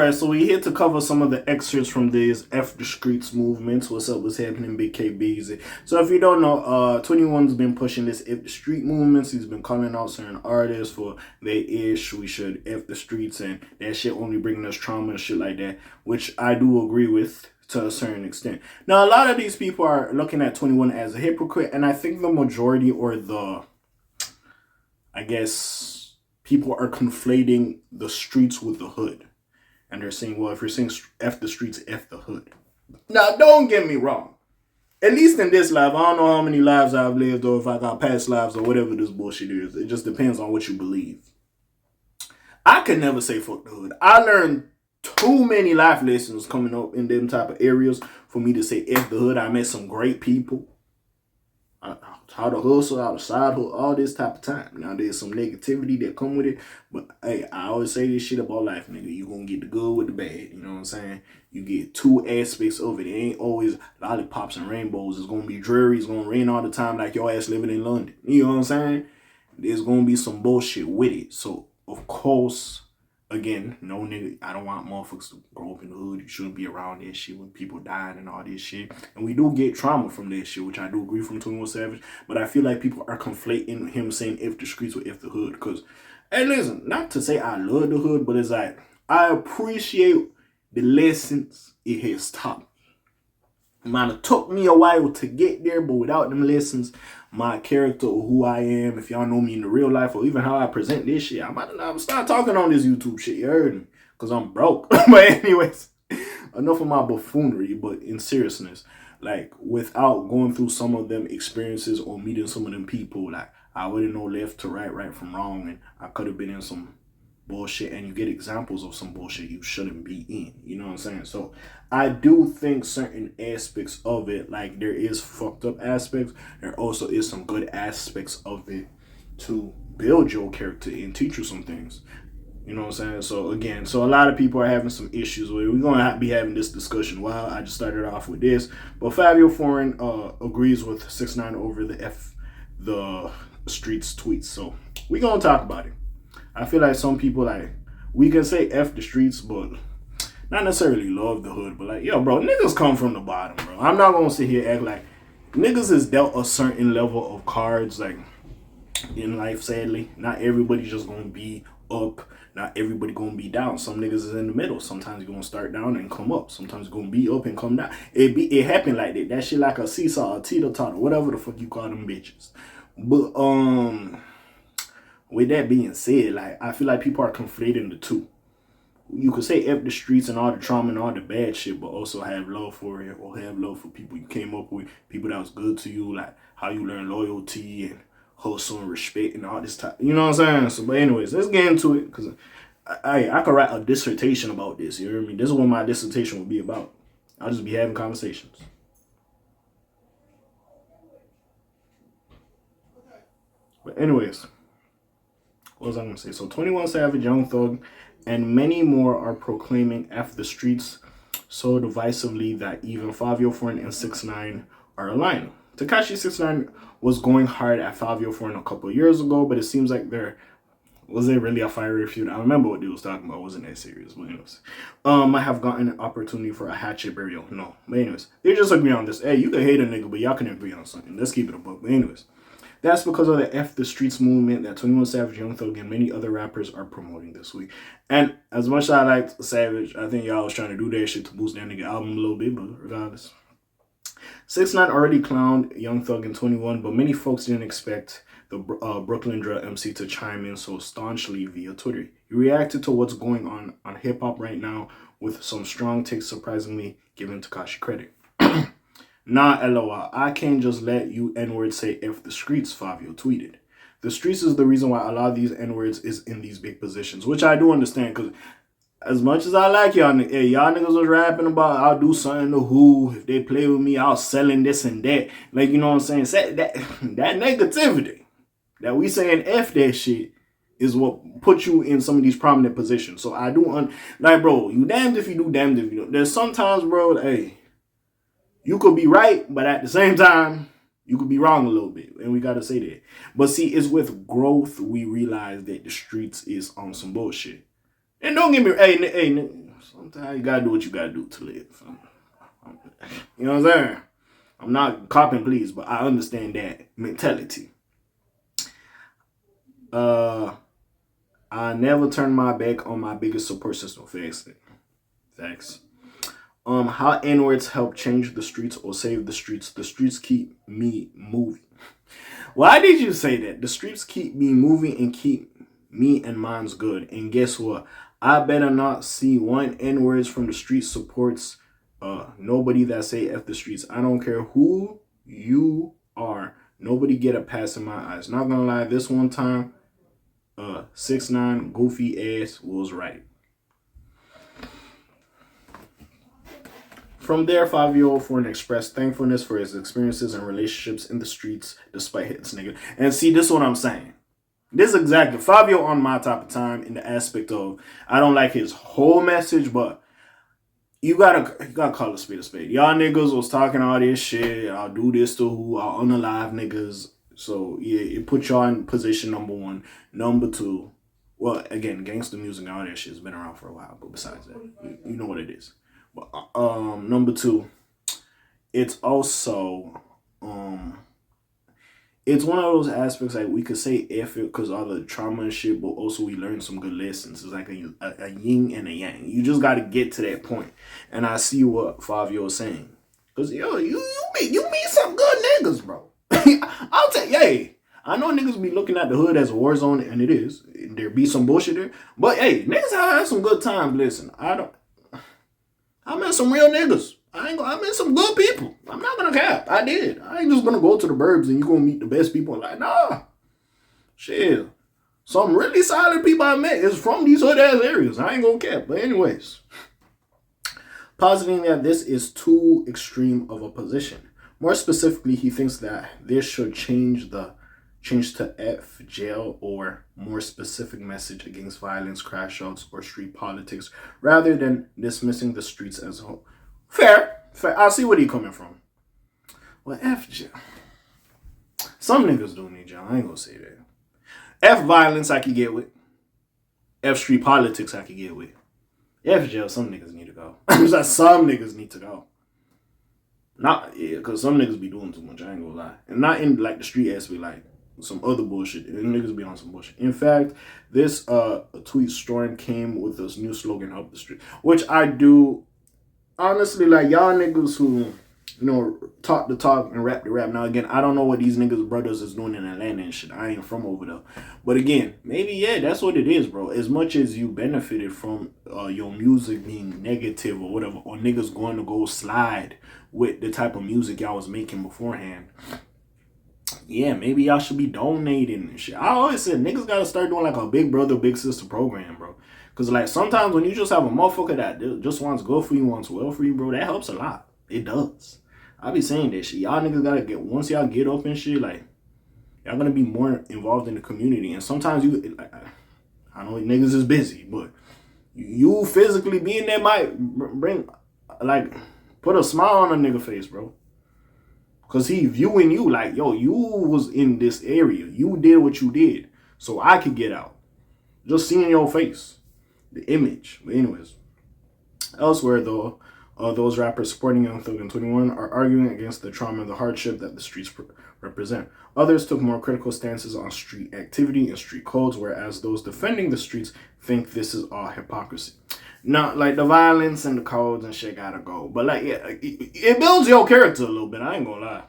Alright, so we here to cover some of the excerpts from this F the Streets movement. What's up, what's happening, Big K Busy. So if you don't know, 21's been pushing this F the Street movements. He's been calling out certain artists for their ish. We should F the streets and that shit only bringing us trauma and shit like that, which I do agree with to a certain extent. Now, a lot of these people are looking at 21 as a hypocrite, and I think the majority or I guess, people are conflating the streets with the hood. And they're saying, well, if you're saying F the streets, F the hood. Now, don't get me wrong. At least in this life, I don't know how many lives I've lived or if I got past lives or whatever this bullshit is. It just depends on what you believe. I could never say fuck the hood. I learned too many life lessons coming up in them type of areas for me to say F the hood. I met some great people. How to hustle, how to side hustle, all this type of time. Now, there's some negativity that come with it, but hey, I always say this shit about life, nigga. You gonna get the good with the bad, you know what I'm saying? You get two aspects of it. It ain't always lollipops and rainbows. It's gonna be dreary. It's gonna rain all the time like your ass living in London. You know what I'm saying? There's gonna be some bullshit with it. So, of course, again, no nigga, I don't want motherfuckers to grow up in the hood. You shouldn't be around that shit when people dying and all this shit. And we do get trauma from that shit, which I do agree from 21 Savage. But I feel like people are conflating him saying F the streets with F the hood. Because, hey, listen, not to say I love the hood, but it's like, I appreciate the lessons it has taught me. It might have took me a while to get there, but without them lessons, my character or who I am, if y'all know me in the real life or even how I present this shit, I might not start talking on this YouTube shit, you heard me? Because I'm broke. But anyways, enough of my buffoonery, but in seriousness, like without going through some of them experiences or meeting some of them people, like I wouldn't know left to right, right from wrong, and I could have been in some bullshit, and you get examples of some bullshit you shouldn't be in, you know what I'm saying? So I do think certain aspects of it, like there is fucked up aspects, there also is some good aspects of it to build your character and teach you some things, you know what I'm saying? So again, so a lot of people are having some issues with it. We're gonna be having this discussion. Well, I just started off with this, but Fivio Foreign agrees with 6ix9ine over the streets tweets, so we're gonna talk about it. I feel like some people, like, we can say F the streets, but not necessarily love the hood, but like, yo, bro, niggas come from the bottom, bro. I'm not gonna sit here and act like niggas is dealt a certain level of cards, like, in life, sadly. Not everybody's just gonna be up. Not everybody gonna be down. Some niggas is in the middle. Sometimes you're gonna start down and come up. Sometimes you're gonna be up and come down. It happen like that. That shit like a seesaw, a teeter-totter, whatever the fuck you call them bitches. But, with that being said, like, I feel like people are conflating the two. You could say F the streets and all the trauma and all the bad shit, but also have love for it or have love for people you came up with, people that was good to you, like how you learn loyalty and hustle and respect and all this type. You know what I'm saying? So, but anyways, let's get into it, because I could write a dissertation about this. You hear me? This is what my dissertation will be about. I'll just be having conversations. But anyways, what was I going to say? So 21 Savage, Young Thug, and many more are proclaiming F the streets so divisively that even Fivio Foreign and 6ix9ine are aligning. Tekashi 6ix9ine was going hard at Fivio Foreign a couple of years ago, but it seems like was there really a fiery feud? I remember what they was talking about. It wasn't that serious, but anyways. I have gotten an opportunity for a hatchet burial. No, but anyways, they just agree on this. Hey, you can hate a nigga, but y'all can agree on something. Let's keep it a book. But anyways, that's because of the F the Streets movement that 21 Savage, Young Thug, and many other rappers are promoting this week. And as much as I liked Savage, I think y'all was trying to do that shit to boost that nigga album a little bit, but regardless. 6ix9ine already clowned Young Thug and 21, but many folks didn't expect the Brooklyn Drill MC to chime in so staunchly via Twitter. He reacted to what's going on hip-hop right now with some strong takes, surprisingly giving Tekashi credit. Nah, LOL, I can't just let you N-words say F the streets, Fivio tweeted. The streets is the reason why a lot of these N-words is in these big positions, which I do understand, because as much as I like y'all, hey, y'all niggas was rapping about I'll do something to who, if they play with me, I'll selling this and that. Like, you know what I'm saying? That negativity that we saying F that shit is what puts you in some of these prominent positions. So I do, like, bro, you damned if you do, damned if you don't. There's sometimes, bro, hey, you could be right, but at the same time, you could be wrong a little bit. And we got to say that. But see, it's with growth we realize that the streets is on some bullshit. And don't get me, hey, Sometimes you gotta do what you gotta do to live. You know what I'm saying? I'm not copping, please, but I understand that mentality. I never turn my back on my biggest support system. Facts. How N-words help change the streets or save the streets? The streets keep me moving. Why did you say that? The streets keep me moving and keep me and mine's good. And guess what? I better not see one N-words from the street supports nobody that say F the streets. I don't care who you are. Nobody get a pass in my eyes. Not gonna lie, this one time, 6ix9ine goofy ass was right. From there, Fivio Foreign expressed thankfulness for his experiences and relationships in the streets despite his nigga. And see, this is what I'm saying. This is exactly Fivio on my type of time in the aspect of I don't like his whole message, but you gotta call a spade a spade. Y'all niggas was talking all this shit. I'll do this to who? I'll unalive niggas. So yeah, it put y'all in position number one. Number two, well, again, gangster music and all that shit's been around for a while. But besides that, you know what it is. But number two, it's also it's one of those aspects like we could say F it because all the trauma and shit, but also we learned some good lessons. It's like a yin and a yang. You just got to get to that point. And I see what Fivio is saying. Because, yo, you meet some good niggas, bro. I'll tell you, hey, I know niggas be looking at the hood as a war zone, and it is. There be some bullshit there. But, hey, niggas have had some good times. Listen, I met some real niggas. I met some good people. I'm not gonna cap. I did. I ain't just gonna go to the burbs and you gonna meet the best people. Like, nah. Shit. Some really solid people I met is from these hood ass areas. I ain't gonna cap. But anyways. Positing that this is too extreme of a position. More specifically, he thinks that this should change to F jail or more specific message against violence, crash outs, or street politics, rather than dismissing the streets as a whole. Fair. I see where he coming from. Well, F jail. Some niggas do need jail. I ain't gonna say that. F violence I could get with. F street politics I could get with. F jail, some niggas need to go. Some niggas need to go. Not, yeah, because some niggas be doing too much, I ain't gonna lie. And not in, like, the street aspect, like, some other bullshit. And niggas be on some bullshit. In fact, this tweet storm came with this new slogan, Help the Street. Which I do, honestly, like, y'all niggas who, you know, talk the talk and rap the rap. Now, again, I don't know what these niggas' brothers is doing in Atlanta and shit. I ain't from over there. But again, maybe, yeah, that's what it is, bro. As much as you benefited from your music being negative or whatever, or niggas going to go slide with the type of music y'all was making beforehand, yeah, maybe y'all should be donating and shit. I always said niggas gotta start doing like a big brother, big sister program, bro. Because like sometimes when you just have a motherfucker that just wants good for you, wants well for you, bro, that helps a lot. It does. I be saying that shit. Y'all niggas gotta get, once y'all get up and shit, like, y'all gonna be more involved in the community. And sometimes you, like, I know niggas is busy, but you physically being there might bring, like, put a smile on a nigga face, bro. Because he viewing you like, yo, you was in this area. You did what you did. So I could get out. Just seeing your face. The image. But anyways. Elsewhere, though, those rappers supporting Young Thug and 21 are arguing against the trauma and the hardship that the streets represent. Others took more critical stances on street activity and street codes, whereas those defending the streets think this is all hypocrisy. Now, like, the violence and the codes and shit gotta go. But, like, yeah, it builds your character a little bit. I ain't gonna lie.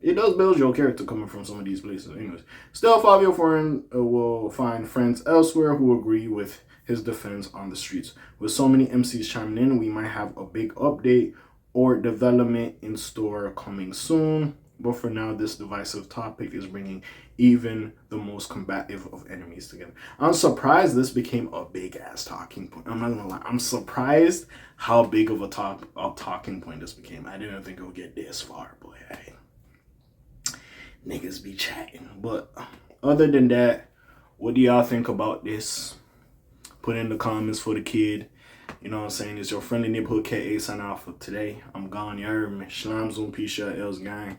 It does build your character coming from some of these places. Anyways, still, Fivio Foreign will find friends elsewhere who agree with his defense on the streets. With so many MCs chiming in, we might have a big update or development in store coming soon. But for now, this divisive topic is bringing even the most combative of enemies together. I'm surprised this became a big-ass talking point. I'm not gonna lie. I'm surprised how big of a talking point this became. I didn't think it would get this far, boy. Niggas be chatting. But other than that, what do y'all think about this? Put in the comments for the kid. You know what I'm saying? It's your friendly neighborhood K.A. signing off for today. I'm gone. You heard me. Shlams on Pisha Els gang.